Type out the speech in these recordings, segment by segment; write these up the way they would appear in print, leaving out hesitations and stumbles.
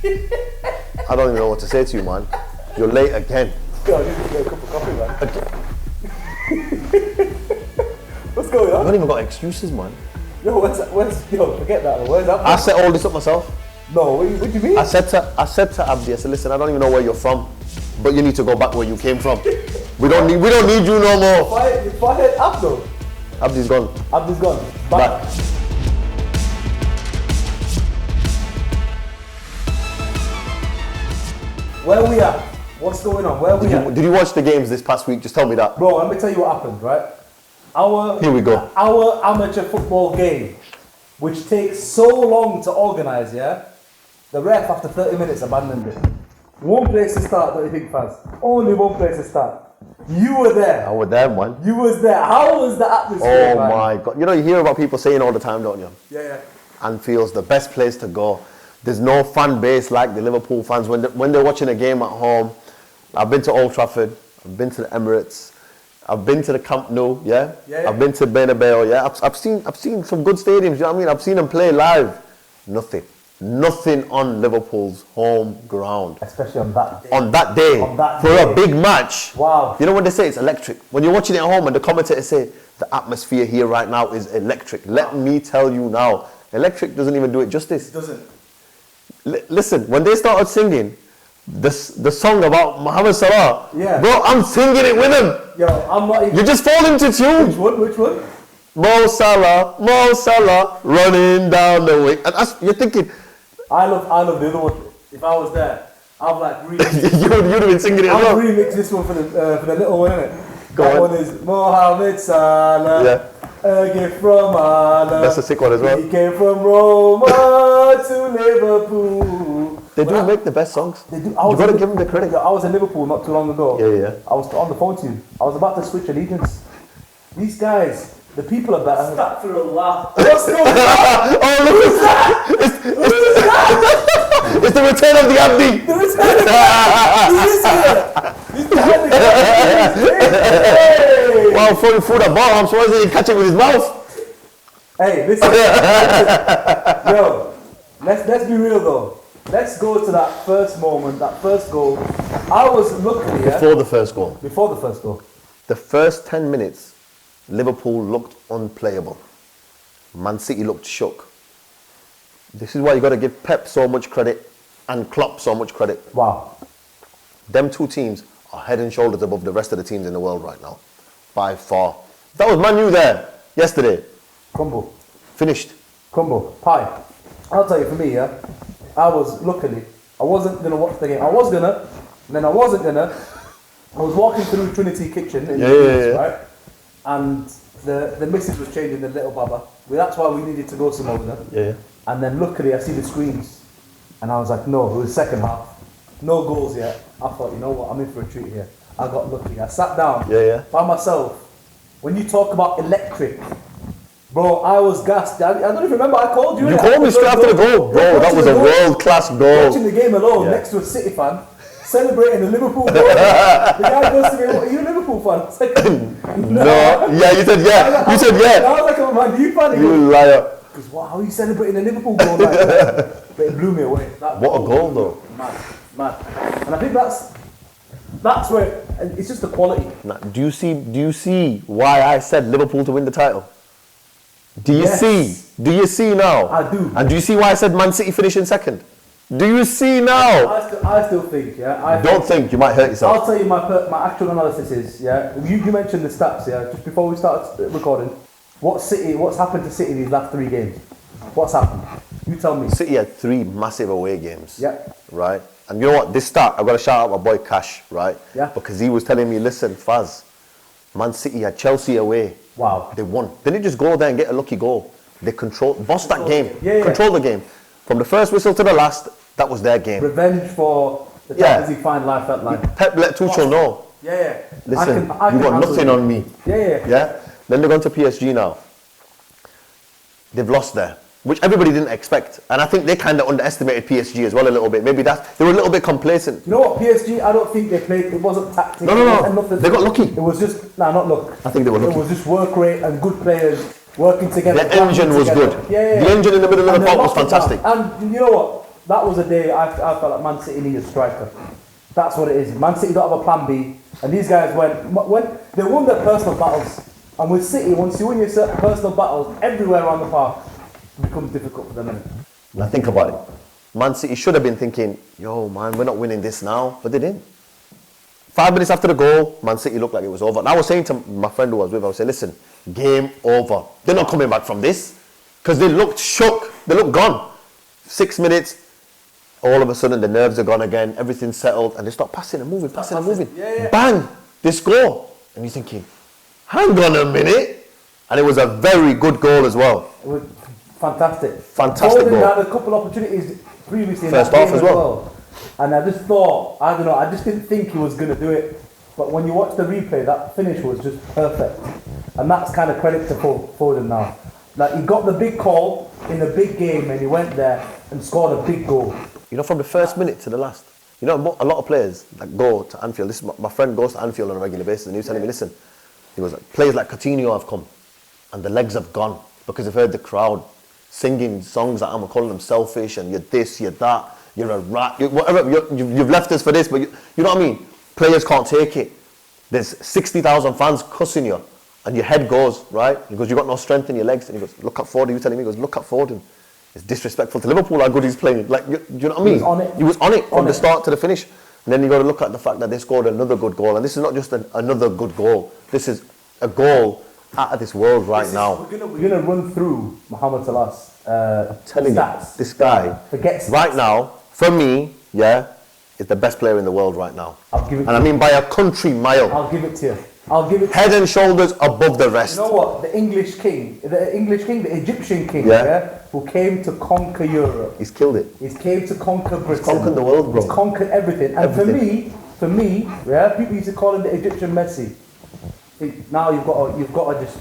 I don't even know what to say to you, man. You're late again. Yo, I need to get a cup of coffee, man. What's going I on? don't even got excuses, man. Yo, yo, forget that. Where's that? I set all this up myself. No, what do you mean? I said to Abdi, I said, listen, I don't even know where you're from, but you need to go back where you came from. We don't need you no more. Fired Abdo. Abdi's gone. Abdi's gone. Back. Where we at? What's going on? Where we at? Did you watch the games this past week? Just tell me that. Bro, let me tell you what happened, right? Here we go. Our amateur football game, which takes so long to organise, yeah? The ref, after 30 minutes, abandoned it. One place to start, don't you think, fans? Only one place to start. You were there. I was there, man. You was there. How was the atmosphere, Oh man? my God. You know, you hear about people saying all the time, don't you? Yeah. Anfield's the best place to go. There's no fan base like the Liverpool fans. When they're watching a game at home, I've been to Old Trafford, I've been to the Emirates, I've been to the Camp Nou, yeah? I've been to Bernardo, yeah? I've seen some good stadiums, you know what I mean? I've seen them play live. Nothing on Liverpool's home ground. Especially on that day. On that day. For a big match. Wow. You know what they say? It's electric. When you're watching it at home and the commentators say, the atmosphere here right now is electric. Let me tell you now, electric doesn't even do it justice. It doesn't. Listen, when they started singing the song about Mohamed Salah, yeah. Bro, I'm singing it with him. Yo, I'm not even... You just fall into tune. Which one? Mo Salah, running down the wing. And you're thinking... I love the other one. If I was there, I'd like remix. You'd have been singing it as well. I'll remix this one for the little one, innit? Go that on. One is Mohamed Salah. Yeah. A gift from Allah. That's a sick one as well. He came from Roma to Liverpool. They do make the best songs. They do. You got to give them the credit. I was in Liverpool not too long ago. Yeah. I was on the phone to you. I was about to switch allegiance. These guys, the people are better. Astaghfirullah. What's going on? Oh, look at that! It's the return of the Abdi. The return of the He is here. He's behind the camera. Wow, throwing food at ball. I'm surprised he didn't catch it with his mouth. Hey, listen. Yo, let's be real though. Let's go to that first moment, that first goal. I was looking here. Before the first goal. Before the first goal. The first 10 minutes, Liverpool looked unplayable. Man City looked shook. This is why you got to give Pep so much credit and Klopp so much credit. Wow. Them two teams are head and shoulders above the rest of the teams in the world right now. By far. That was Man U there yesterday. Crumble. Finished. Crumble. Pie. I'll tell you, for me, yeah, I was luckily, I wasn't going to watch the game. I was going to, and then I wasn't going to. I was walking through Trinity Kitchen in the east, right? And the missus was changing the little baba. Well, that's why we needed to go some over there. Yeah. And then luckily I see the screens. And I was like, no, it was second half. No goals yet. I thought, you know what, I'm in for a treat here. I got lucky. I sat down by myself. When you talk about electric, bro, I was gassed. I don't even remember I called you. You called me straight after the goal. Bro, that was a world-class goal. Watching the game alone next to a City fan, celebrating the Liverpool goal. The guy goes to me, what, are you a Liverpool fan? I said, no. Yeah, you said yeah. You said yeah. I was like, oh man, you fan? You liar. Because wow, how are you celebrating the Liverpool goal like that? But it blew me away. What a goal though. Mad. And I think that's where, it's just the quality. Now, do you see why I said Liverpool to win the title? Do you see? Do you see now? I do. And do you see why I said Man City finishing second? Do you see now? I still think, yeah. Don't think, you might hurt yourself. I'll tell you my actual analysis is, yeah. You mentioned the stats, yeah. Just before we start recording, what's happened to City these last 3 games? What's happened? You tell me. City had 3 massive away games. Yeah. Right? And you know what? This start, I've got to shout out my boy Cash, right? Yeah. Because he was telling me, listen, Faz, Man City had Chelsea away. Wow. They won. They didn't just go there and get a lucky goal. They bossed that game. Yeah. Controlled the game. From the first whistle to the last, that was their game. Revenge for the Champions League final life felt like. Pep let Tuchel know. Yeah. Listen, I can you got nothing on me. Yeah. Then they're going to PSG now. They've lost there, which everybody didn't expect. And I think they kind of underestimated PSG as well a little bit. Maybe they were a little bit complacent. You know what, PSG, I don't think they played, it wasn't tactics. No. They got lucky. It was just, not luck. I think they were lucky. It was just work rate and good players working together. The engine was good. Yeah. The engine in the middle of the park was fantastic. And you know what? that was a day I felt like Man City needed a striker. That's what it is. Man City don't have a plan B, and these guys when they won their personal battles. And with City, once you win your personal battles everywhere around the park, it becomes difficult for them. Now think about it. Man City should have been thinking, yo man, we're not winning this now, but they didn't. 5 minutes after the goal, Man City looked like it was over. And I was saying to my friend who was with, I was saying, listen, game over. They're not coming back from this. Because they looked shook. They looked gone. 6 minutes, all of a sudden the nerves are gone again. Everything's settled. And they start passing and moving, passing and moving. Yeah. Bang! They score. And you're thinking, hang on a minute. And it was a very good goal as well. It was fantastic. Fantastic goal. Had a couple opportunities previously in First that half game as well. And I just thought, I don't know, I just didn't think he was going to do it. But when you watch the replay, that finish was just perfect. And that's kind of credit to Foden now. Like, he got the big call in a big game and he went there and scored a big goal. You know, from the first minute to the last. You know, a lot of players that go to Anfield, this is my friend goes to Anfield on a regular basis, and he was telling me, listen, he was like, players like Coutinho have come and the legs have gone because they've heard the crowd singing songs that I'm calling them selfish and you're this, you're that, you're a rat, whatever, you've left us for this, but you know what I mean? Players can't take it. There's 60,000 fans cussing you and your head goes, right? He goes, you've got no strength in your legs. And he goes, look at Foden. He was telling me, he goes, look at Foden. It's disrespectful to Liverpool how good he's playing. Like, you know what I mean? He was on it from the start to the finish. And then you got to look at the fact that they scored another good goal. And this is not just another good goal. This is a goal out of this world right now. We're gonna run through Mohamed Salah's telling stats. You, this guy, right now, for me, is the best player in the world right now. I'll give it and I mean by a country mile. I'll give it to you. I'll give it Head and shoulders above the rest. You know what? The Egyptian king, who came to conquer Europe. He's killed it. He came to conquer Britain. He's conquered the world, bro. He's conquered everything. And for me, people used to call him the Egyptian Messi. Now you've got to just.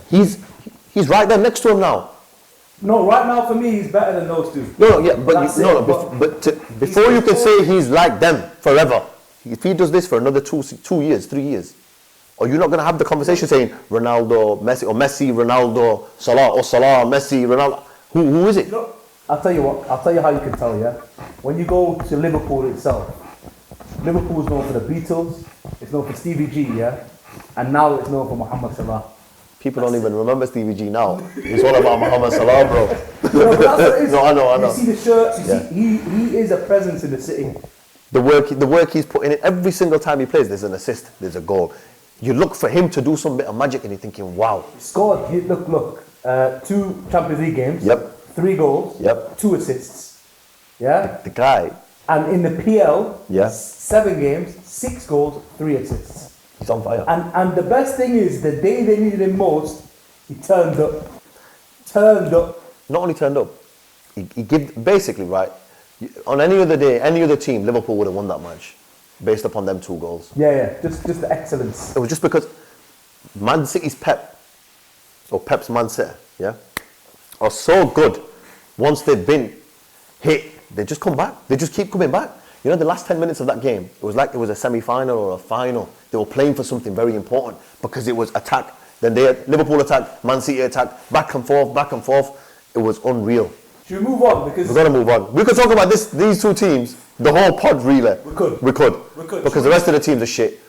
He's right there next to him now. No, right now for me he's better than those two. Before you can say he's like them forever, if he does this for another 2 years, 3 years, or you're not going to have the conversation saying Ronaldo, Messi, or Messi, Ronaldo, Salah, or Salah, Messi, Ronaldo. Who is it? You know, I'll tell you what. I'll tell you how you can tell. Yeah, when you go to Liverpool itself, Liverpool's known for the Beatles. It's known for Stevie G. Yeah, and now it's known for Mohamed Salah. People don't even remember Stevie G now. It's all about Mohamed Salah, bro. No, but that's what it is. No, I know. You see the shirts. You see, he is a presence in the city. The work he's putting in every single time he plays. There's an assist. There's a goal. You look for him to do some bit of magic, and you're thinking, wow. He scored. Look. 2 Champions League games. Yep. 3 goals. Yep. 2 assists. Yeah. The guy. And in the PL. Yeah. 7 games, 6 goals, 3 assists. He's on fire. And the best thing is, the day they needed him most, he turned up. Not only turned up, he gave basically right. On any other day, any other team, Liverpool would have won that match, based upon them 2 goals. Yeah. Just the excellence. It was just because Man City's Pep's Man City, are so good. Once they've been hit, they just come back. They just keep coming back. You know, the last 10 minutes of that game, it was like it was a semi-final or a final. They were playing for something very important because it was attack. Then Liverpool attacked, Man City attacked, back and forth. It was unreal. Should we move on? Because we're going to move on. We could talk about these 2 teams, the whole pod really. We could. Because the rest of the teams are shit.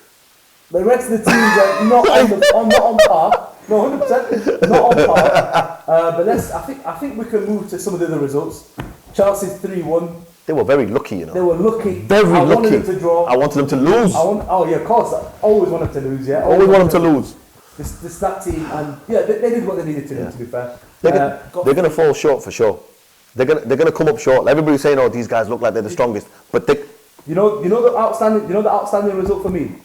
The rest of the teams are not on par. No, 100% not on par. But I think we can move to some of the other results. Chelsea's 3-1. They were very lucky, you know. They were lucky. Very lucky. I wanted them to draw. I wanted them to lose. Of course. I always wanted to lose, yeah. Always want them to lose. That team, and they did what they needed to do, to be fair. They're going to fall short for sure. They're going to come up short. Everybody's saying, oh, these guys look like they're the strongest. But you know the outstanding result for me?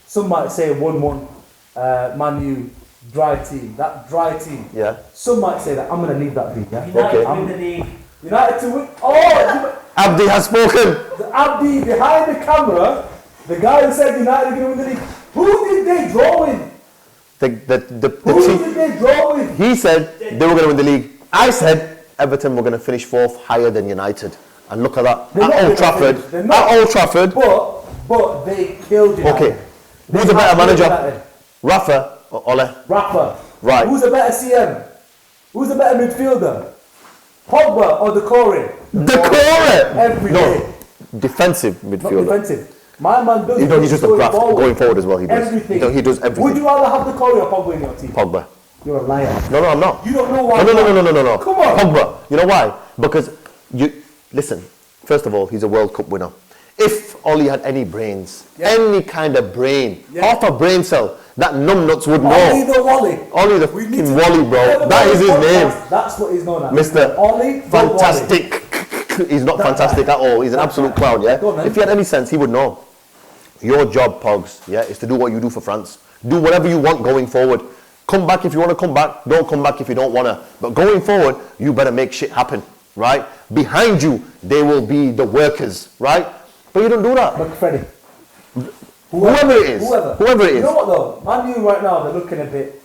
Some might say 1-1, Man U, dry team. That dry team. Yeah. Some might say that. I'm going to leave that be. Yeah? United win the league. United to win. Oh! Abdi has spoken. The Abdi behind the camera, the guy who said United are going to win the league. Who did they draw with? Who did they draw with? He said they were going to win the league. I said Everton were going to finish 4th, higher than United. And look at that. At Old Trafford. But they killed United. Okay. Who's the better manager? Rafa or Ole? Rafa. Right. Who's the better CM? Who's the better midfielder? Pogba or Decore? Decore! Every day. Defensive Not midfielder. defensive. My man does. He's just a graft going forward as well. He does. Everything. He does everything. Would you rather have Decore or Pogba in your team? Pogba. You're a liar. No, I'm not. You don't know why. No. Come on. Pogba. You know why? Because listen. First of all, he's a World Cup winner. If Ollie had any brains, any kind of brain, half a brain cell, that numbnuts would know. Ollie the Wally. Ollie the fucking Wally, bro. That is his name. That's what he's known as. Mr. Ollie the Fantastic. He's not fantastic at all. He's an absolute clown, yeah? Go on, if he had any sense, he would know. Your job, Pogs, yeah, is to do what you do for France. Do whatever you want going forward. Come back if you want to come back. Don't come back if you don't want to. But going forward, you better make shit happen, right? Behind you, they will be the workers, right? But you don't do that. McFreddy. Whoever it is. Whoever it is. You know what though? Man U right now, they're looking a bit...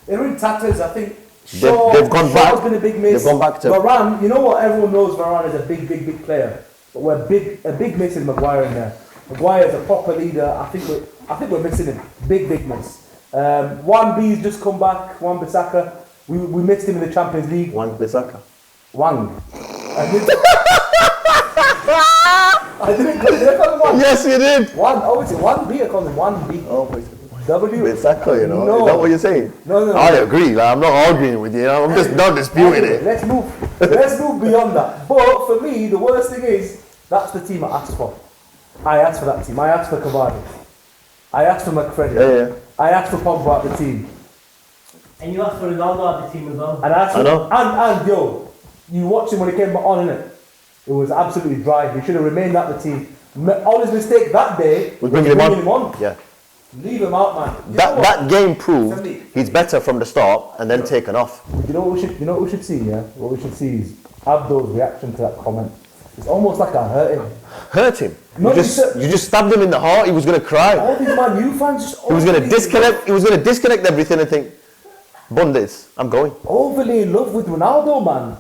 They're in tatters, I think. They've gone back. Shaw's been a big miss. They've gone back to... Varane, you know what? Everyone knows Varane is a big player. But we're a big miss is Maguire in there. Maguire is a proper leader. I think we're missing him. Big miss. Wan B's just come back. Wan Bissaka. We missed him in the Champions League. Wan Bissaka. Wang. I didn't call him Wan. Yes, you did. It's Wan B. I call him Wan B. Oh, wait. W. Bissaka, you know. No. Is that what you're saying? No. I agree. Like, I'm not arguing with you. I'm just not disputing it. Let's move beyond that. But for me, the worst thing is that's the team I asked for. I asked for that team. I asked for Cavani. I asked for McFreddy. Yeah. I asked for Pogba at the team. And you asked for Ronaldo at the team as well. And I know. And yo, you watched him when he came back on, innit? It was absolutely dry. He should have remained at the team. All his mistake that day was bringing him on. Yeah. Leave him out, man. That game proved he's better from the start and then taken off. You know what we should see, yeah? What we should see is Abdul's reaction to that comment. It's almost like I hurt him. Hurt him? No, you just stabbed him in the heart. He was going to cry. All these Man U fans just He was going to disconnect everything and think, bun this, I'm going. overly in love with Ronaldo, man.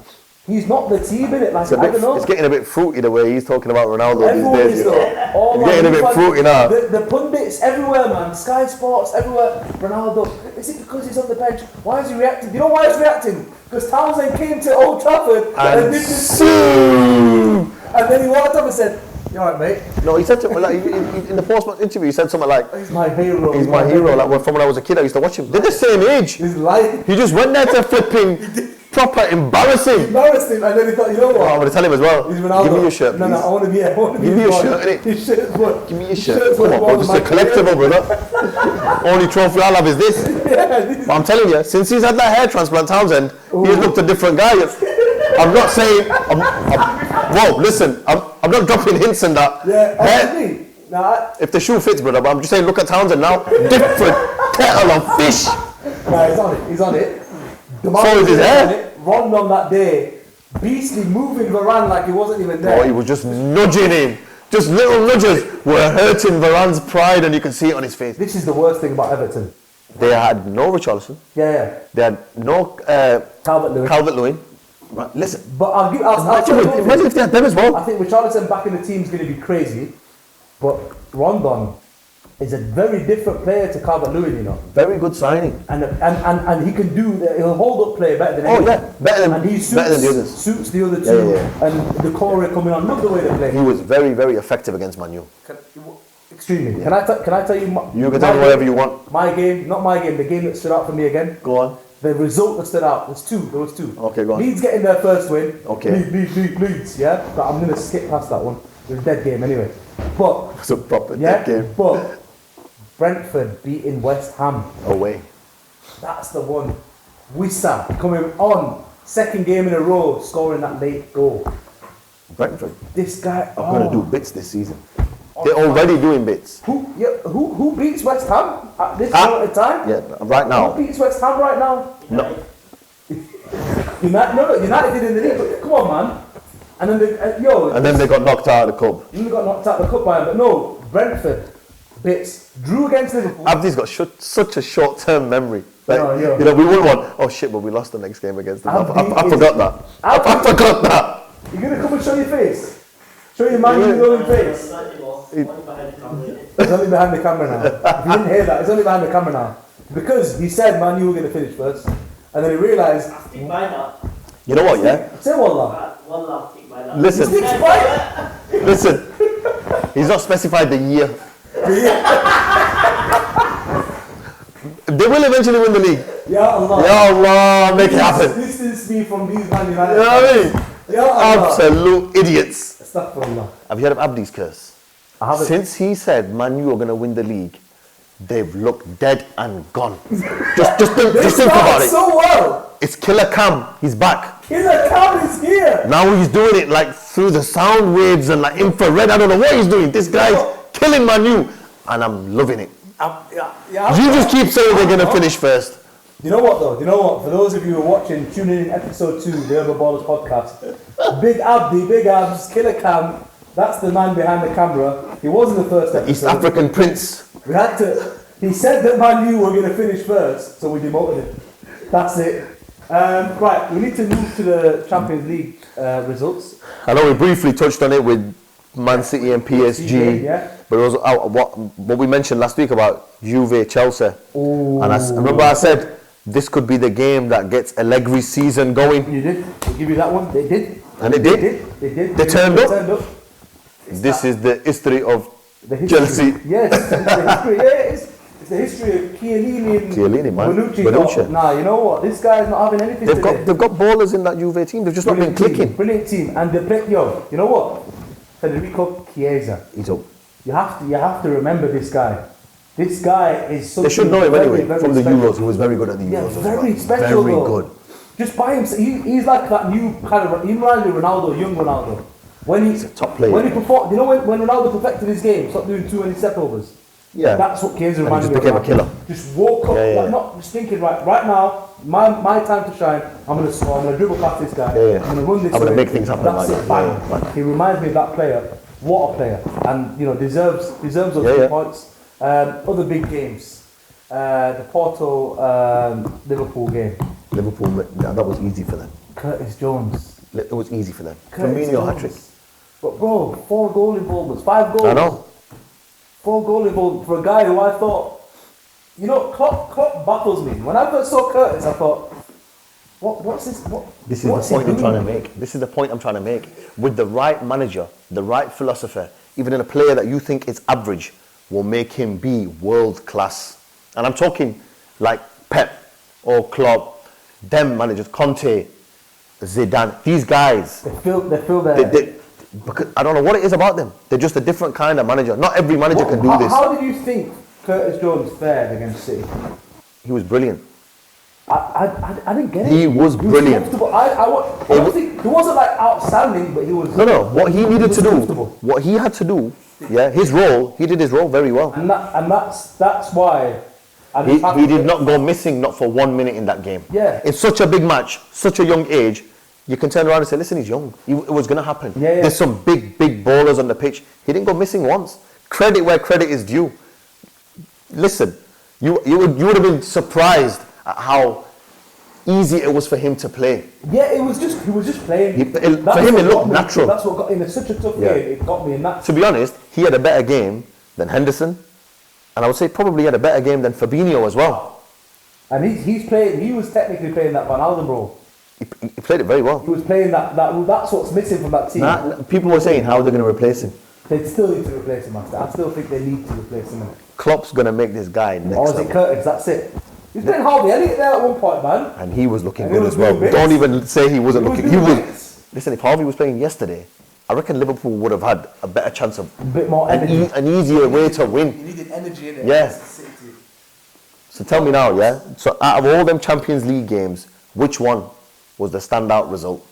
He's not the team in it. Like, I don't know. It's getting a bit fruity the way he's talking about Ronaldo Everyone these is days. You know? all It's getting a bit fruity now. The pundits everywhere, man. Sky Sports everywhere. Ronaldo. Is it because he's on the bench? Why is he reacting? You know why he's reacting? Because Townsend came to Old Trafford and did this. And then he walked up and said, "You alright, mate?" No, he said something like in the post-match interview. He said something like, "He's my hero." He's my hero. Like from when I was a kid, I used to watch him. They're the same age. He's lying. He just went there to flipping proper embarrassing. Embarrassed him, and then he thought, you know what? I'm going to tell him as well. He's Ronaldo. Give me your shirt, please. No, I want to be. Give me your shirt, innit? His shirt's what? Give me your shirt. Come on, bro. This is a collectible, brother. Only trophy I'll have is this. But I'm telling you, since he's had that hair transplant, Townsend, he's looked a different guy. I'm not saying. Whoa, listen. I'm not dropping hints in that. Yeah, if the shoe fits, brother, but I'm just saying, look at Townsend now. Different kettle of fish. Nah, he's on it. So is his hair. Ron on that day, beastly moving Varane like he wasn't even there. Oh, he was just nudging him. Just little nudges were hurting Varane's pride, and you can see it on his face. This is the worst thing about Everton. They had no Richarlison. Yeah. They had no Calvert-Lewin. Right, listen. But imagine if they had them as well. I think Richarlison back in the team is going to be crazy, but Rondon is a very different player to Calvert-Lewin, you know. Very good signing. And he can do, he'll hold up play better than anyone. Better than the others. Suits the other two. Yeah. And the core coming on, look the way they play. He was very, very effective against Man U. Extremely. Yeah. Can I tell you? You can tell me whatever you want. My game, not my game. The game that stood out for me again. Go on. The result that stood out was two. There was two. Okay, go on. Leeds getting their first win. Okay. Leeds. Yeah. But I'm gonna skip past that one. It was a dead game anyway. But it's a proper dead game. But Brentford beating West Ham away. That's the one. Wissa coming on, second game in a row, scoring that late goal. Brentford. This guy. I'm going to do bits this season. They're already doing bits. Who beats West Ham at this point in time? Yeah, right now. Who beats West Ham right now? No. United in the league. Come on, man. And then and then they got knocked out of the cup. Then they got knocked out of the cup by him. But no, Brentford bits drew against Liverpool. Abdi's got such a short-term memory. Like, No. You know, we wouldn't want. Oh shit! But we lost the next game against them. I forgot that. I forgot that. You're gonna come and show your face. Show your man your own face. It's only behind the camera now. If you didn't hear that, it's only behind the camera now. Because he said Man U were going to finish first. And then he realised... You know what, yeah? Say wallah. Wallah, take my love. Listen, listen. He's not specified the year. They will eventually win the league. Ya Allah. Ya Allah, make it happen. Distance me from these Man United. You know what I mean? Ya Allah. Absolute idiots. Astaghfirullah. Have you heard of Abdi's curse? I haven't. Since he said Man U are going to win the league, they've looked dead and gone. Just think about it. So well. It's Killer Cam. He's back. Killer Cam is here. Now he's doing it like through the sound waves and like infrared. I don't know what he's doing. This guy's killing Man U, and I'm loving it. You just keep saying they're going to finish first. You know what though? You know what? For those of you who are watching, tuning in episode 2, the Urban Ballers podcast. Big Abdi, Big Abs, Killer Cam. That's the man behind the camera. He was in the first episode. East African Prince. We had to. He said that Man U were going to finish first, so we demoted him. That's it. Right, we need to move to the Champions League results. I know we briefly touched on it with Man City and PSG, yeah. but it was what we mentioned last week about Juve, Chelsea. Ooh. And I remember I said this could be the game that gets Allegri's season going. You did. I'll give you that one. They did. And they did. They did. They turned up. It's is the history of the history. Chelsea. Yes, it's the history. Yeah, it's the history of Chiellini, man. Bonucci. Nah, you know what? This guy's not having anything today. They've got ballers in that Juve team. They've just not been clicking. Brilliant team. And they play, you know what? Federico Chiesa. He's up. You have to remember this guy. This guy is something. They should know him anyway from the special. Euros. He was very good at the Euros. Yeah, as very well. special. Very though. good. Just by himself, he's like that new kind of. He reminds me of Ronaldo, young Ronaldo. When he's a top player. When he performed, you know when Ronaldo perfected his game, stopped doing too many stepovers. Yeah. That's what Chiesa reminded me just became of. a killer. Just woke up, like, not just thinking right now, my time to shine. I'm gonna score. I'm gonna dribble past this guy. Yeah. I'm gonna run this. I'm gonna way. make things happen. That's like it. that. Bang. He reminds me of that player. What a player, and deserves those 3 points. Other big games, the Porto Liverpool game. Liverpool, that was easy for them. Curtis Jones. It was easy for them. Curtis Firmino Jones. hat-trick. But bro, 4 goal involvements, 5 goals. I know. 4 goal involvements for a guy who I thought, Klopp baffles me. When I first saw Curtis, I thought, what's this? This is the point I'm trying to make. This is the point I'm trying to make. With the right manager, the right philosopher, even in a player that you think is average, will make him be world class. And I'm talking like Pep or Klopp, them managers, Conte, Zidane, these guys. They feel their... Because I don't know what it is about them. They're just a different kind of manager. Not every manager can do this. How did you think Curtis Jones fared against City? He was brilliant. I didn't get it. He was brilliant. I don't think he wasn't like outstanding, but he was. No. What he needed to do, what he had to do, his role, he did his role very well. And that's why. He did not go missing, not for 1 minute in that game. Yeah. It's such a big match, such a young age. You can turn around and say, listen, he's young. It was going to happen. Yeah. There's some big ballers on the pitch. He didn't go missing once. Credit where credit is due. Listen, you would have been surprised at how easy it was for him to play. Yeah, he was just playing. For him, it looked natural. That's what got in such a tough game. It got me in that. To be honest, he had a better game than Henderson, and I would say probably had a better game than Fabinho as well. And he was technically playing that Van Alden role. He played it very well. He was playing that's what's missing from that team. People were saying, how are they going to replace him? They still need to replace him, I still think they need to replace him. Klopp's going to make this guy next Or is it Curtis? That's it. He was playing Harvey Elliott there at one point, man. And he was looking And good he as was well. doing bits. Don't even say he wasn't looking. Bits. Listen, if Harvey was playing yesterday, I reckon Liverpool would have had a better chance of a bit more energy. an easier way to win. You needed energy in it. Yeah. So tell me now, so out of all them Champions League games, which one was the standout result?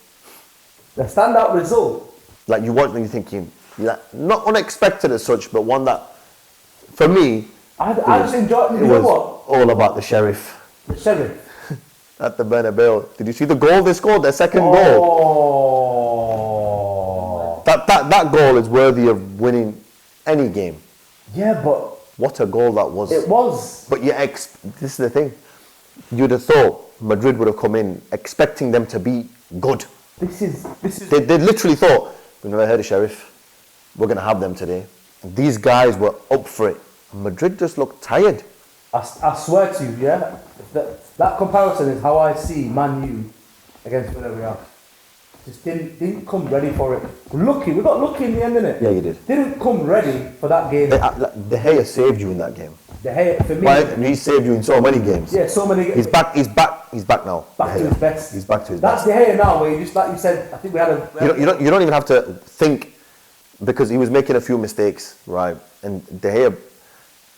The standout result? Like you watch and you're thinking, not unexpected as such, but one that, for me, I just enjoyed it. It was all about the Sheriff. The Sheriff? At the Bernabeu. Did you see the goal they scored? Their second goal. Oh. That goal is worthy of winning any game. Yeah, but... What a goal that was. It was. But this is the thing. You'd have thought Madrid would have come in expecting them to be good. This is. They literally thought, we've never heard of Sheriff. We're going to have them today. And these guys were up for it. Madrid just looked tired. I swear to you, that comparison is how I see Man U against Villarreal. Just didn't come ready for it. We got lucky in the end, innit? Yeah, you did. Didn't come ready for that game. De Gea saved you in that game. De Gea, for me. Right? He saved you in so many games. Yeah, so many. He's back now. Back to his best. He's back to his That's best. De Gea now, where you just, like you said, I think we had a... You don't even have to think, because he was making a few mistakes, right? And De Gea,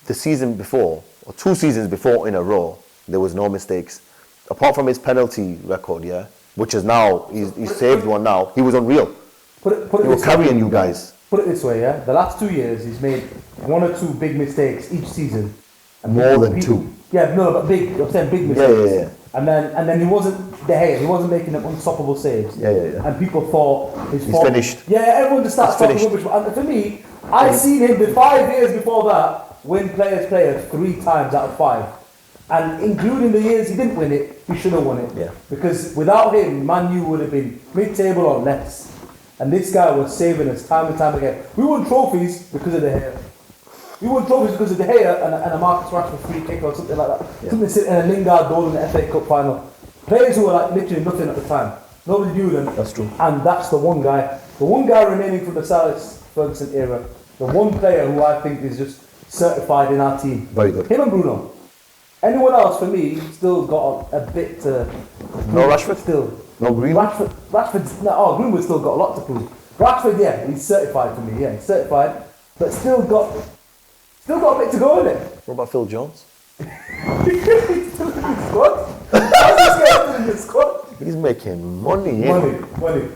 the season before, or 2 seasons before in a row, there was no mistakes. Apart from his penalty record, yeah, which is now, he's saved one now. He was unreal. Put it He was carrying you guys. Put it this way, yeah. The last 2 years, he's made 1 or 2 big mistakes each season. And More than 2. Yeah, no, but big. I'm saying big mistakes. Yeah. And then he wasn't De Gea. He wasn't making them unstoppable saves. Yeah. And people thought he's finished. Yeah, everyone just starts talking rubbish. And for me, I seen him the 5 years before that win Players' Player 3 times out of 5. And including the years he didn't win it, he should have won it. Yeah. Because without him, Man U would have been mid-table or less. And this guy was saving us time and time again. We won trophies because of De Gea. We won trophies because of De Gea and a Marcus Rashford free kick or something like that. Yeah. Something sitting in a Lingard goal in the FA Cup final. Players who were like literally nothing at the time. Nobody knew them. That's true. And that's the one guy remaining from the Alex Ferguson era. The one player who I think is just certified in our team. Very good. Him and Bruno. Anyone else for me still got a bit to... No Rashford? Still. No Greenwood? Greenwood's still got a lot to prove. Rashford, yeah, he's certified for me, yeah, he's certified. But still got a bit to go in it. What about Phil Jones? He's still in the squad. How's this guy still in the squad? He's making money, yeah.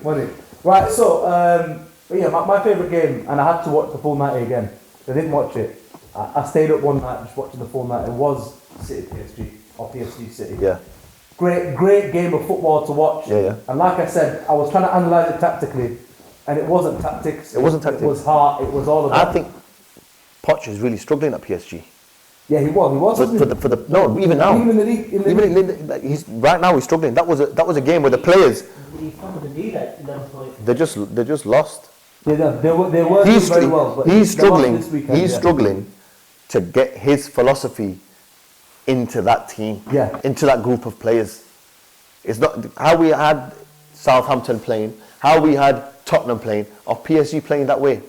Money. Right, so, but yeah, my favourite game, and I had to watch the full 90 again. I didn't watch it. I stayed up one night just watching the full 90. It was City PSG, or PSG City. Yeah. Great game of football to watch. Yeah. And like I said, I was trying to analyse it tactically, and it wasn't tactics. It wasn't tactics. It was heart. It was all about. I think Poch is really struggling at PSG. Yeah, he was. Even now. Even in the league. He's right now. He's struggling. That was a game where the players. He found the lead at 11 points. They just lost. They were doing very well. But He's struggling. This weekend, He's struggling to get his philosophy into that team. Yeah. Into that group of players. It's not how we had Southampton playing, how we had Tottenham playing, or PSG playing that way.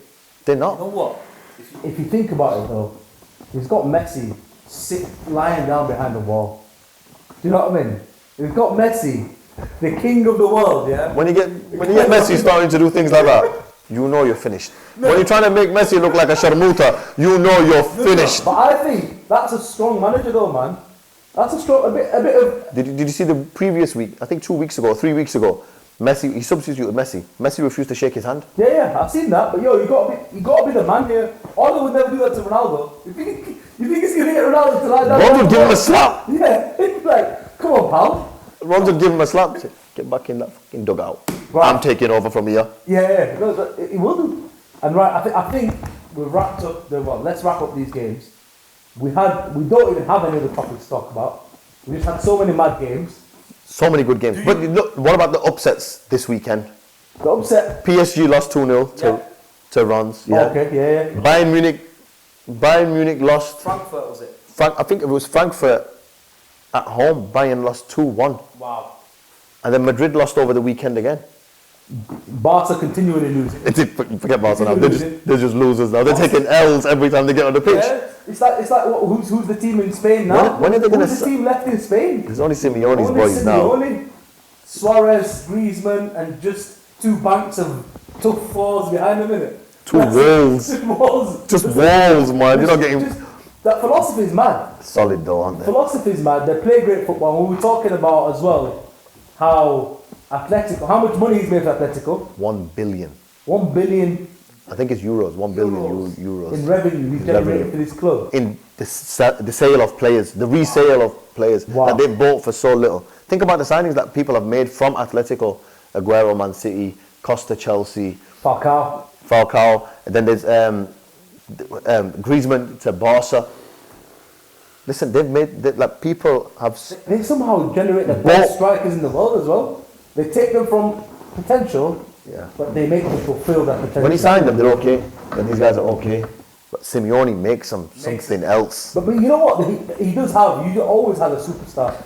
They're not. You know what? If you think about it though, he's got Messi lying down behind the wall. Do you know what I mean? He's got Messi, the king of the world, yeah? When you get Messi starting to do things like that, you know you're finished. When you're trying to make Messi look like a sharmuta, you know you're finished. But I think that's a strong manager though, man. That's a bit of... Did you see the previous week, I think 2 weeks ago, 3 weeks ago, Messi, he substituted Messi. Messi refused to shake his hand. Yeah, I've seen that. But yo, you got to be the man here. Although would never do that to Ronaldo. You think he's going to get Ronaldo to lie down? Ron would give him a slap. Yeah, it's like, come on, pal. Ron would give him a slap. Say, get back in that fucking dugout. Right. I'm taking over from here. Yeah, no, he will do. And right, I think we've wrapped up let's wrap up these games. We don't even have any other topics to talk about. We just had so many mad games. So many good games. But look, what about the upsets this weekend? The upset. PSG lost 2-0 to Rennes. Yeah. Okay, yeah. Bayern Munich lost. Frankfurt was it? I think it was Frankfurt at home. Bayern lost 2-1. Wow. And then Madrid lost over the weekend again. Barca continually losing. Forget Barca now. They're just losers now. They're taking L's every time they get on the pitch. Yeah. It's like who's the team in Spain now? When are they going to? Who's the team left in Spain? There's only Simeone's boys now. Suarez, Griezmann, and just 2 banks of tough fours behind them, innit? Two walls. Just walls, man. You're not getting. That philosophy is mad. Solid though, aren't they? Philosophy is mad. They play great football. We were talking about as well how Atletico, how much money he's made for Atletico. 1 billion. 1 billion. I think it's euros. 1 billion euros. In revenue he's generated for this club. In the sale of players, the resale of players that they bought for so little. Think about the signings that people have made from Atletico: Aguero, Man City, Costa, Chelsea, Falcao, and then there's Griezmann to Barca. Listen, they've made people have. They somehow generate the best strikers in the world as well. They take them from potential, but they make them fulfill that potential. When he signed them, they're okay. Then these guys are okay. But Simeone makes them something else. But you know what? He does have. You always have a superstar.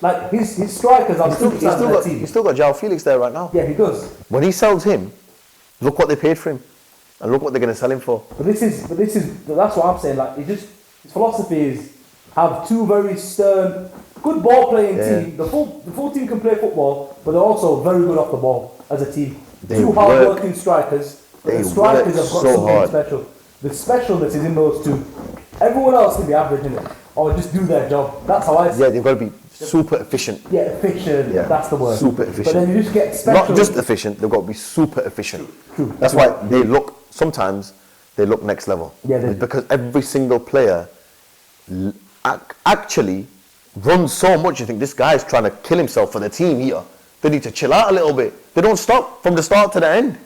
Like his strikers are the superstars of their team. He's still got João Felix there right now. Yeah, he does. When he sells him, look what they paid for him, and look what they're going to sell him for. But that's what I'm saying. Like, his philosophy is have two very stern, good ball playing team. The full team can play football, but they're also very good off the ball as a team. Two hard working strikers. The strikers have got something special. The specialness is in those two. Everyone else can be average in it, or just do their job. That's how I see it. Yeah, they've got to be super efficient. Yeah, efficient. Yeah. That's the word. Super efficient. But then you just get special. Not just efficient. They've got to be super efficient. True. That's why they look. Sometimes they look next level. Yeah. Because every single player actually runs so much. You think this guy's trying to kill himself for the team here. They need to chill out a little bit. They don't stop from the start to the end.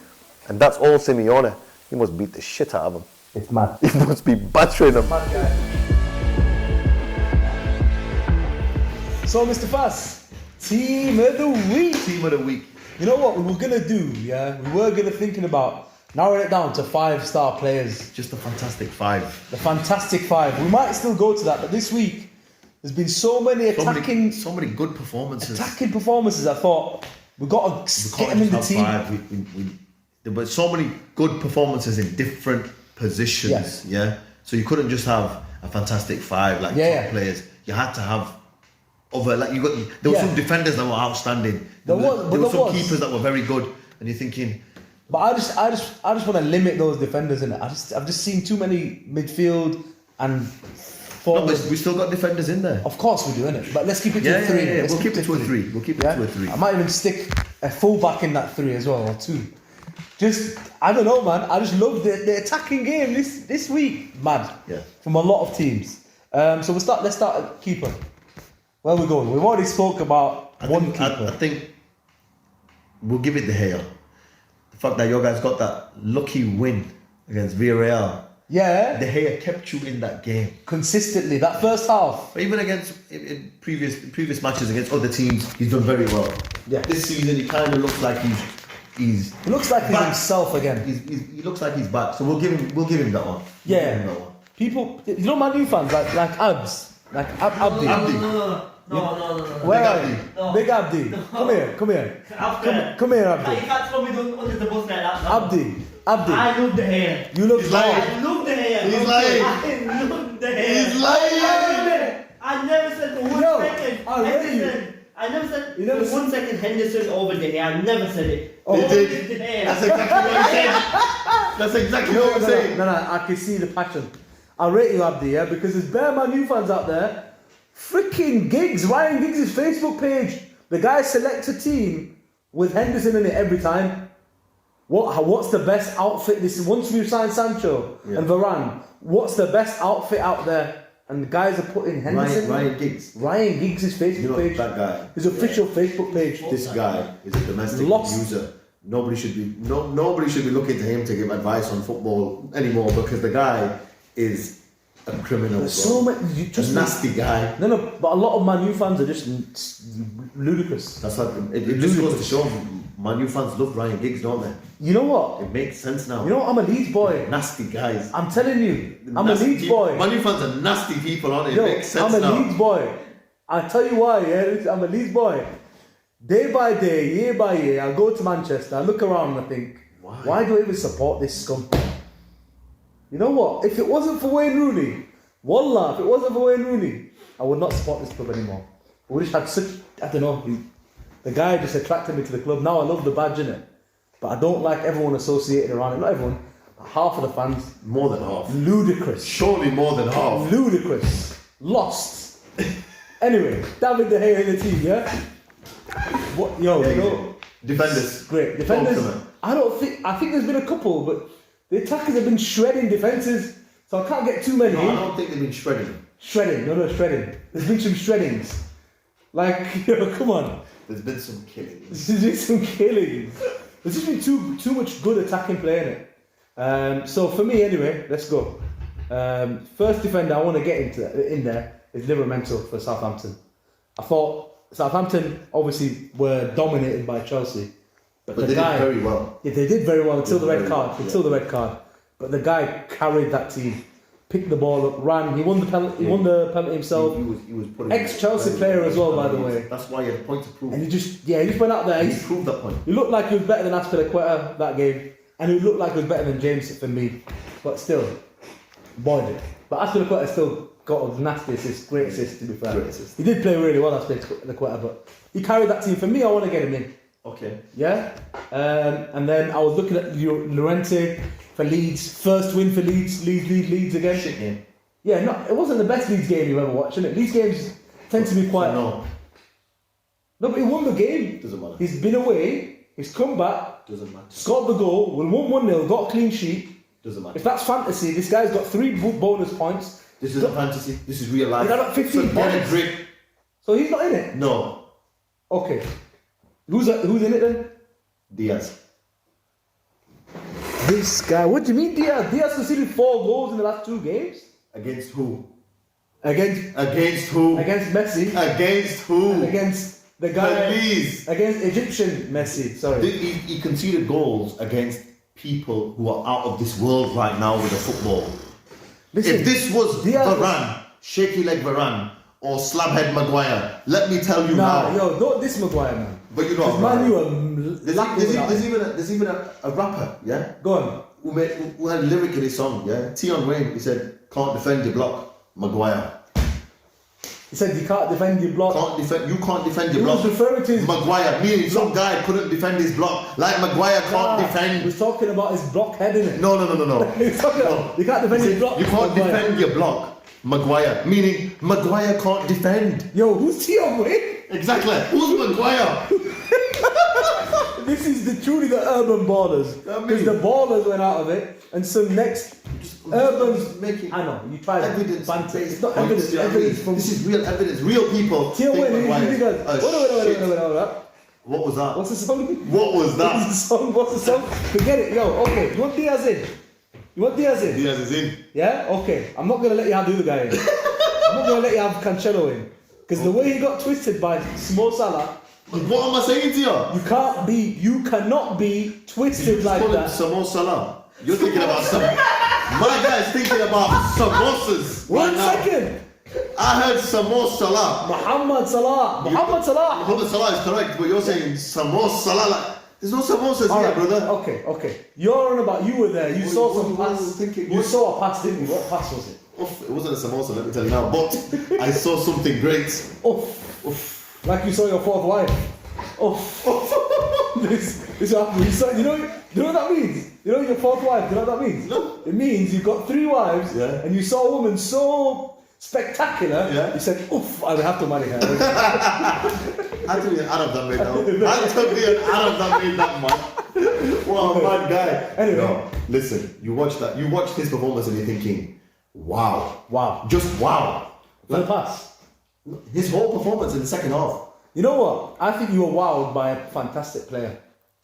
And that's all Simeone. He must beat the shit out of them. It's mad. He must be battering them. Mad guy. So, Mr. Fass, team of the week. Team of the week. You know what we were gonna do? Yeah, we were gonna thinking about narrowing it down to 5-star players. Just a fantastic 5. The fantastic 5. We might still go to that, but this week there's been so many So many good performances. attacking performances. I thought we got to get them in the team. 5. There were so many good performances in different positions. Yes. Yeah. So you couldn't just have a fantastic 5 like top players. You had to have other there were some defenders that were outstanding. There were some keepers that were very good, and you're thinking. But I just want to limit those defenders in it. I've just seen too many midfield and forward. No, but we still got defenders in there. Of course we do, innit? But let's keep it to 3. Yeah. We'll keep it to a 3. We'll keep it to a 3. I might even stick a full-back in that 3 as well, or 2. Just, I don't know, man. I just love the attacking game this week. Mad. Yeah. From a lot of teams. So let's start at keeper. Where are we going? We've already spoke about one keeper. I think we'll give it De Gea. The fact that your guys got that lucky win against Villarreal. Yeah. De Gea kept you in that game Consistently. That first half. But even against in previous matches against other teams, he's done very well. Yeah. This season, he kind of looks like he's. He looks like he's himself again. He looks like he's back. So we'll give him that one. We'll give him that one. People, you know, Man U fans like Abs, like Abdi. No. Where are you? No. Big Abdi. Come here. Come here, Abdi. You can't throw me under the bus like that. No. Abdi. I love the hair. You look He's like. I love the hair. He's lying. I love the hair. He's lying. I never said for 1 second. I read you. Henderson. I never said You never for 1 second Henderson over the hair. I never said it. Oh, You did. The hair. That's exactly what I'm saying. That's exactly what I'm saying. No, I can see the passion. I rate you, Abdi, yeah, because there's bare Man U fans out there. Freaking Ryan Giggs' Facebook page. The guy selects a team with Henderson in it every time. What's the best outfit? Once we've signed Sancho and Varane, what's the best outfit out there? And the guys are putting Henderson. Ryan Giggs. Ryan Giggs' Facebook page. That guy. His official Facebook page. This guy is a domestic user. Nobody should be looking to him to give advice on football anymore because the guy is a criminal. There's so many, a nasty guy. No, but a lot of Man U fans are just ludicrous. That's what it just goes to show. Man U fans love Ryan Giggs, don't they? You know what? It makes sense now. You know what? I'm a Leeds boy. Nasty guys. I'm telling you, I'm a Leeds boy. Man U fans are nasty people, aren't they? It makes sense I'm a now. Leeds boy. I tell you why. Yeah, I'm a Leeds boy. Day by day, year by year, I go to Manchester. I look around and I think, why do I even support this scum? You know what? If it wasn't for Wayne Rooney, wallah, if it wasn't for Wayne Rooney, I would not support this club anymore. We just had such, I don't know, the guy just attracted me to the club. Now I love the badge in it, but I don't like everyone associated around it. Not everyone, but half of the fans. More than half. Ludicrous. Surely more than half. Ludicrous. Lost. Anyway, David De Gea in the team, yeah? What? Yo, Yeah, you know, defenders. great. Defenders, Talk to me. I think there's been a couple, but the attackers have been shredding defences, so I can't get too many. No, I don't think they've been shredding. Shredding. There's been some shreddings. Like, come on. There's been some killings. There's been some killings. There's just been too much good attacking play in it. So for me, anyway, let's go. First defender I want to get in there is Livramento for Southampton. I thought Southampton obviously were dominated by Chelsea, but the they guy did very well. Yeah, they did very well until the red card. But the guy carried that team. picked the ball up, ran. He won the penalty. He won the penalty himself. He was putting Ex-Chelsea player as well, by the way. That's why he had a point to prove. And he just went out there. He proved that point. He looked like he was better than Aspilicueta that game, and he looked like he was better than James for me. But still, boy did. But Aspilicueta still got a nasty assist, great assist to be fair. Great assist. He did play really well, Aspilicueta, but he carried that team. For me, I want to get him in. Okay. Yeah. And then I was looking at Llorente for Leeds. First win for Leeds. Leeds again. Shit game. Yeah, no, it wasn't the best Leeds game you've ever watched, isn't it? Leeds games tend to be quite... No, but he won the game. doesn't matter. He's been away, he's come back, Doesn't matter. scored the goal, we won 1-0, got a clean sheet. Doesn't matter. If that's fantasy, this guy's got 3 bonus points. This isn't fantasy. This is real life. He's got 15 So get a points. grip. So he's not in it? No. Okay. Who's in it then? Diaz. This guy. What do you mean Diaz? Diaz conceded 4 goals in the last 2 games? Against who? Against who? Against Messi. Against who? And against the guy... Please. Against Egyptian Messi, sorry. He conceded goals against people who are out of this world right now with the football. Listen, If this was Diaz Varane, shaky leg Varane, or slabhead Maguire, let me tell you Nah, now. yo, don't diss Maguire, man. But you know, Because man, you are there's even a rapper, yeah, Go on. who had a lyric in his song, yeah. Hwang, he said, "Can't defend your block, Maguire. He said you can't defend your block. You can't defend your He block." was referring to his Maguire, meaning some guy couldn't defend his block, like Maguire can't He defend. was talking about his block head, innit? No. He was talking about, you can't defend He your said, block. You can't Maguire. defend your block, Maguire, meaning Maguire can't defend. Yo, who's Theo, Wayne? Exactly. Who's Maguire? This is truly the urban ballers. That Because means- the ballers went out of it, and some next urban. just making I know you tried evidence. banter. It's not points, evidence. you know what I mean? Evidence from. This is real evidence. Real people. Theo, think Wayne. Maguire- Wait. Oh, shit. What was that? What's the song? What was that? What's the song? Forget it. Yo, okay. You want Diaz in? Diaz is in. Yeah? Okay. I'm not going to let you have the other guy in. I'm not going to let you have Cancelo in. Because the way he got twisted by Mo Salah, What am I saying to you? you cannot be twisted like Call him that. Samo Salah. You're thinking about some. My guy's thinking about samosas. One right now. second. I heard Samo Salah. Mohamed Salah. Mohamed Salah. Mohamed Salah is correct, but you're saying Samo Salah. Like, there's no samosas All here, right, brother. Okay. You're on about, you were there, you saw some what pass. were you thinking? You saw a pass, didn't you? What pass was it? Oof, it wasn't a samosa, let me tell you now. But I saw something great. Oof. Like you saw your 4th wife. This happened. You know what that means? You know your 4th wife, you know what that means? No. It means you've got 3 wives, Yeah. and you saw a woman so spectacular, Yeah. you said, oof, I would have to marry her. Had to be an Arab that made that. Had to be an Arab that made that, man. What a mad guy. Anyway. No, listen, you watch that. You watch his performance and you're thinking, wow. Wow. Just wow. For the pass. His whole performance in the second half. You know what? I think you were wowed by a fantastic player.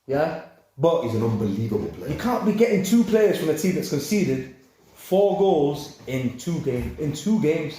Yeah? But He's an unbelievable player. you can't be getting 2 players from a team that's conceded 4 goals in 2 games.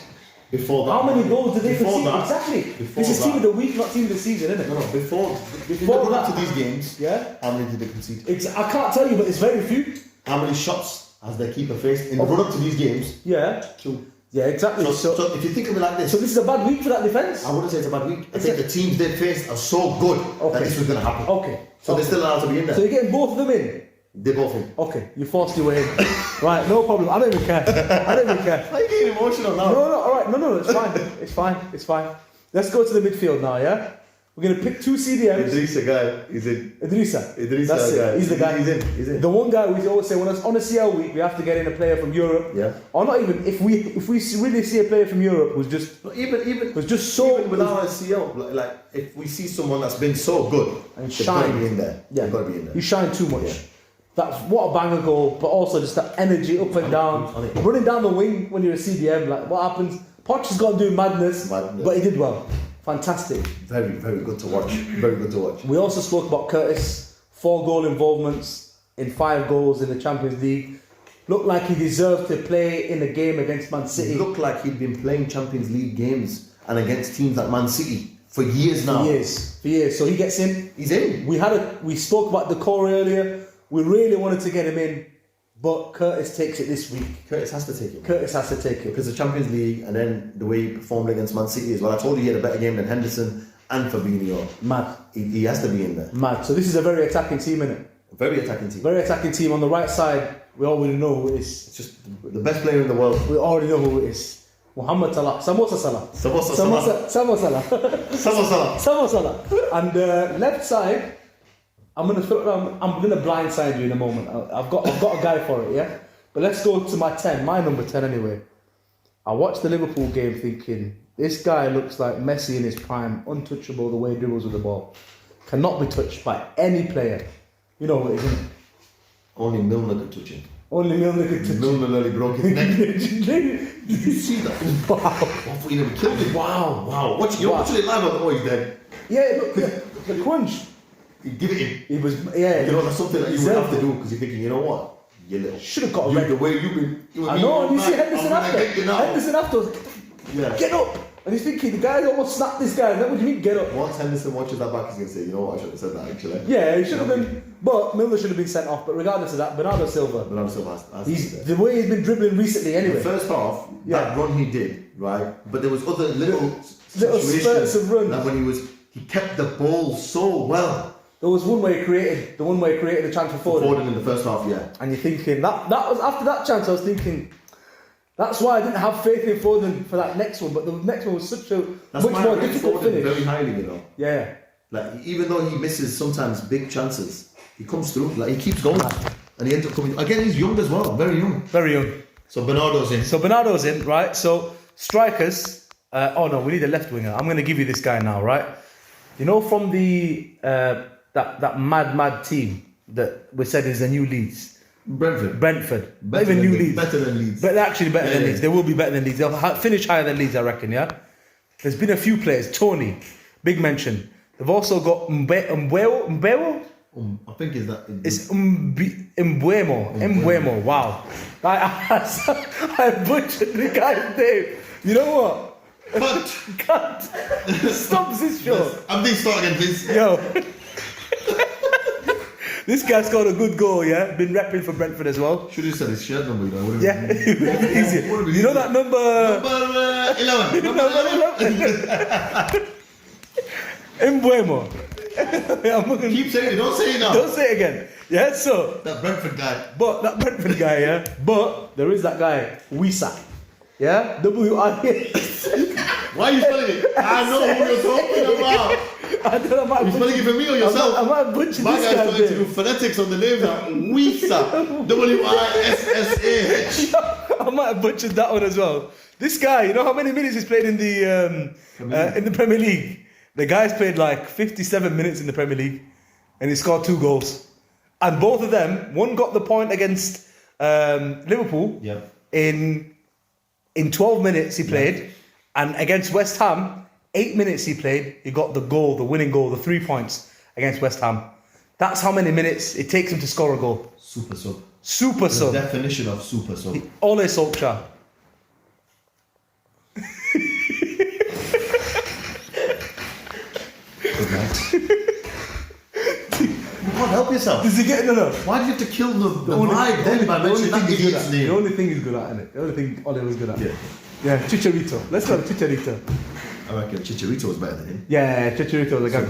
Before that. How many goals did they Before concede? that, Exactly. Before This is that. team of the week, not team of the season, isn't it? No, before Before run up that- to these games, Yeah? how many did they concede? I can't tell you, but it's very few. How many shots has their keeper faced in the run up to these games? Yeah. 2. Yeah, exactly. So if you think of it like this, So this is a bad week for that defence? I wouldn't say it's a bad week. I Is think it? the teams they faced are so good that Okay. this was going to happen. Okay. So they're still allowed to be in there. So you're getting both of them in? They're both in. Okay, you forced your way in. Right, no problem. I don't even care. Why are you getting emotional now? No, alright. No, it's fine. Let's go to the midfield now, yeah? We're going to pick 2 CDMs. Idrissa guy, he's in. Idrissa. Idrissa That's it. guy. He's the guy. He's in. The one guy we always say, when it's on a CL week, we have to get in a player from Europe. Yeah. Or not even, if we really see a player from Europe who's just... Even was just so- even without a CL, like if we see someone that's been so good And they've got to shine. be in there. Yeah, They've got to be in there. you shine too much. Yeah. That's what a banger goal, but also just that energy up and down, on it. running down the wing when you're a CDM. Like what happens? Poch has got to do madness, but he did well. Fantastic. Very, very good to watch. Very good to watch. We also spoke about Curtis, 4 goal involvements in 5 goals in the Champions League. Looked like he deserved to play in a game against Man City. He looked like he'd been playing Champions League games and against teams like Man City for years now. For years. So he gets in. He's in. We spoke about the core earlier. We really wanted to get him in. but Curtis takes it this week. Curtis has to take it. Curtis has to take it. Because the Champions League and then the way he performed against Man City as well. I told you he had a better game than Henderson and Fabinho. Mad. He has to be in there. Mad. So this is a very attacking team, isn't it? Very attacking team. Very attacking team. On the right side, we already know who it is. It's just the best player in the world. We already know who it is. Mohamed Salah. Samosa Salah. Samosa Salah. And left side, I'm gonna blindside you in a moment. I've got a guy for it, yeah. But let's go to my 10, my number 10 anyway. I watched the Liverpool game thinking this guy looks like Messi in his prime, untouchable the way he dribbles with the ball, cannot be touched by any player. You know what, isn't it? Only Milner could touch him. Only Milner could touch him. Milner nearly broke his neck. Did you see that? Wow. He never killed him. Wow. You're watching it live on the he's dead. Yeah, look, the crunch. You give it him. He was, yeah. You know, that's something that you would have to do because you're thinking, you know what? You little. Should have got a red. The way you've been. I know, and you see Henderson after. Henderson after. Yeah. Get up! And he's thinking, the guy almost snapped this guy. What do you mean, get up? Once Henderson watches that back, he's going to say, you know what, I should have said that actually. Yeah, he should have been. But Milner should have been sent off. But regardless of that, Bernardo Silva. has the way he's been dribbling recently anyway. The first half, that run he did, right? But there was other little spurts of runs. That when he kept the ball so well. There was one where he created the chance for Foden in the first half, yeah. And you're thinking that was after that chance. I was thinking that's why I didn't have faith in Foden for that next one. But the next one was much more difficult finish. Very highly, you know. Yeah. Like even though he misses sometimes big chances, he comes through. Like he keeps going, and he ends up coming. Again, he's young as well, very young. Very young. So Bernardo's in, right? So strikers. Oh no, we need a left winger. I'm going to give you this guy now, right? You know, from the that mad team that we said is the new Leeds. Brentford. Not even new Leeds. Better than Leeds. But actually better than Leeds. They will be better than Leeds. They'll finish higher than Leeds, I reckon, yeah? There's been a few players. Tony, big mention. They've also got Mbuemo? I think it's Mbuemo. Wow. I butchered the guy's name. You know what? Cut. Stop this show. I'm being start again, please. Yo. This guy scored a good goal, yeah? Been repping for Brentford as well. Should have said his shirt number, you know. Yeah, easy. You know that number 11. Mbuemo. Keep saying it, don't say it now. Don't say it again. Yeah, so. That Brentford guy, yeah? But there is that guy, Wissa. Yeah? W-I-S. Why are you spelling it? I know who you're talking about. I don't know. You're spelling it for me or yourself? I might butcher my this guy's guy. trying to do phonetics on the name now. Wissa. W-I-S-S-A-H. I might have butchered that one as well. This guy, you know how many minutes he's played in the Premier League? The guy's played like 57 minutes in the Premier League, and he scored 2 goals. And both of them, one got the point against Liverpool. Yeah. In 12 minutes he played, and against West Ham, 8 minutes he played, he got the goal, the winning goal, the 3 points against West Ham. That's how many minutes it takes him to score a goal. Super sub. The definition of super sub. Ole Solskjaer. Good night. You can't help yourself. Is he getting enough? Why do you have to kill the vibe then by mentioning that idiot's name? The only thing he's good at, isn't it? The only thing Ole was good at. Yeah, Chicharito. Let's go to Chicharito. I reckon Chicharito was better than him. Yeah, Chicharito was a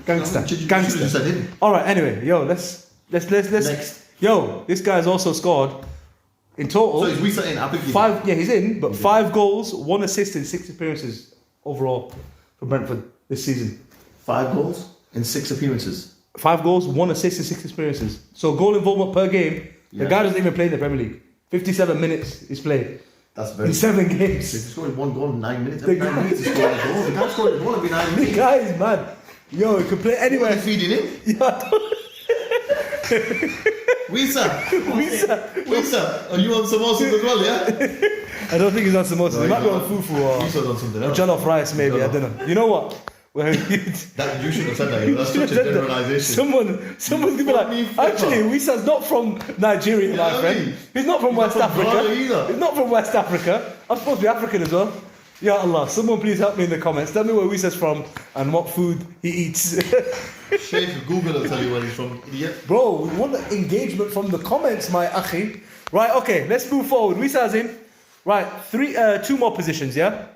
gangster. Gangster. All right. Anyway, yo, let's. Next. Yo, this guy's also scored in total. So is Wissa in? I think 5. Yeah, he's in, but 5 goals, 1 assist in 6 appearances overall for Brentford this season. 5 goals in 6 appearances. 5 goals, 1 assist in 6 appearances. So goal involvement per game. The guy doesn't even play in the Premier League. 57 minutes he's played. That's very. In 7 games. He's scoring 1 goal in 9 minutes. Every 9 minutes he's scoring a goal. The guy scored a goal every 9 minutes. The guy is mad. Yo, he can play anywhere. What are you feeding him? Wissa, are you on samosas as well, yeah? I don't think he's on samosas. No, he might be on not. fufu or Wissa's on something else. jollof rice, maybe. I don't know. You know what? That you should have said that. That's such a generalization. Someone's gonna be like, actually, Wissa's not from Nigeria, my friend. He's not from West Africa. He's not from West Africa. I'm supposed to be African as well. Ya Allah, someone please help me in the comments. Tell me where Wissa's from and what food he eats. Sheikh Google will tell you where he's from, idiot. Bro, we want the engagement from the comments, my akhi. Right, okay, let's move forward. Wissa's in. Right, two more positions, yeah?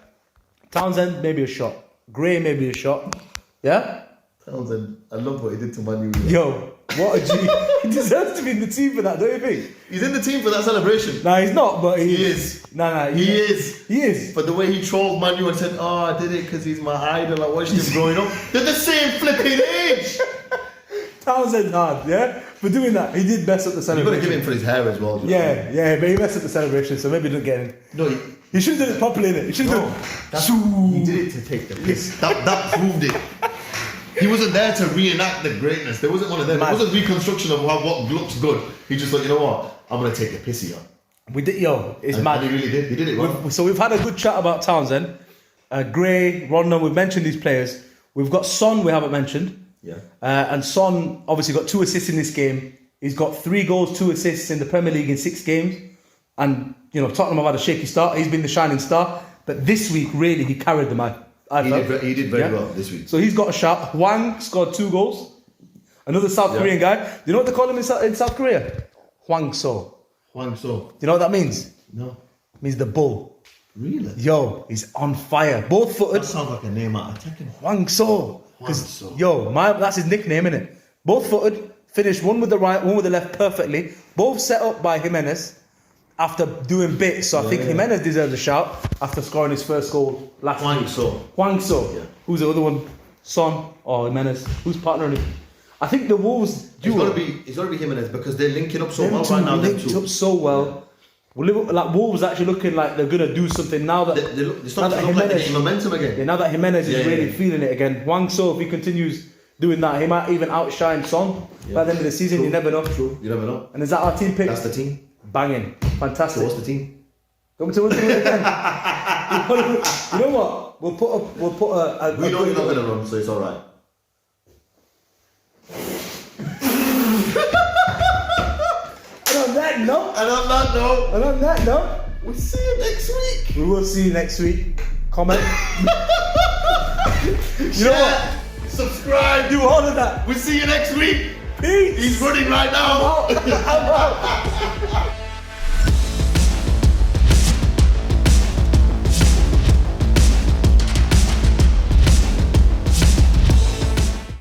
Townsend, maybe a shot. Gueye, maybe a shot. Yeah? Townsend, I love what he did to Man U. Yo, what a G. He deserves to be in the team for that, don't you think? He's in the team for that celebration. Nah, he's not, but He is. Nah, He is. He is. But the way he trolled Man U and said, oh, I did it because he's my idol. I watched him growing up. They're the same flipping age. Townsend's hard, yeah? For doing that, he did mess up the You've celebration. got to give him for his hair as well. Yeah, but he messed up the celebration, so maybe he didn't get in. No, He should have done it properly, innit? He should have he did it to take the piss. That proved it. He wasn't there to reenact the greatness. There wasn't one of them. It wasn't reconstruction of what looks good. He just thought, you know what? I'm going to take the piss here. We did, it's And mad. he really did. He did it well. So we've had a good chat about Townsend, Gueye, Rondon. We've mentioned these players. We've got Son. We haven't mentioned. Yeah. And Son obviously got 2 assists in this game. He's got 3 goals, 2 assists in the Premier League in 6 games. And Tottenham have had a shaky start. He's been the shining star. But this week, really, he carried them. I felt. He did very well this week. So he's got a shot. Hwang scored 2 goals. Another South Korean guy. You know what they call him in South Korea? Hwang So. Hwang So. You know what that means? No. It means the bull. Really? Yo, he's on fire. Both footed. That sounds like a name out of Tekken. Hwang So. Hwang So. Yo, that's his nickname, innit? Both footed. Finished one with the right, one with the left perfectly. Both set up by Jimenez after doing bits. So I think Jimenez deserves a shout after scoring his first goal last week. Hwang So. Yeah. Who's the other one? Son or Jimenez? Who's partnering him? I think the Wolves duo. It's got to be Jimenez because they're linking up so them well two right now. linked up so well. Like Wolves actually looking like they're gonna do something now that They start to look like they're getting momentum again. Yeah, now that Jimenez is really feeling it again. Hwang So, if he continues doing that, he might even outshine Son by the end of the season. True. You never know. True. You never know. And is that our team pick? That's the team. Banging, fantastic. So what's the team? Do you want me to run through it again? You know what? We'll put a. We know you're not gonna run, so it's all right. And on that note, we'll see you next week. we will see you next week. Comment. You know what? Subscribe. Do all of that. We'll see you next week. Peace. He's running right now. I'm out.